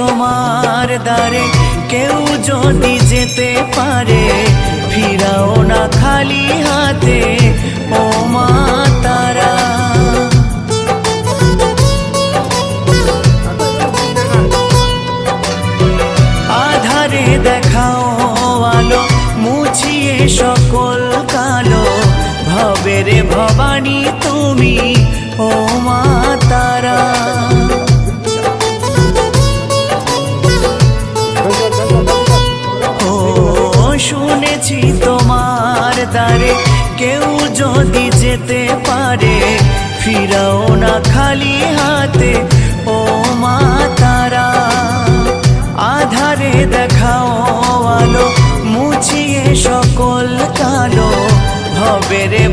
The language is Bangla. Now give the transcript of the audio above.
তোমার দ্বারে কেউ যদি যেতে পারে, ফিরাও না খালি হাতে ও মা তারা। আধারে দেখাও আলো, মুছিয়ে সকল কালো, ভবের ভবানী তুমি ও মা তারা। ও শুনেছি তোমার দ্বারে কেউ যদি যেতে পারে, ফিরাও না খালি হাতে ও মা তারা। আধারে দেখাও আলো, মুছিয়ে সকল কালো, ভবের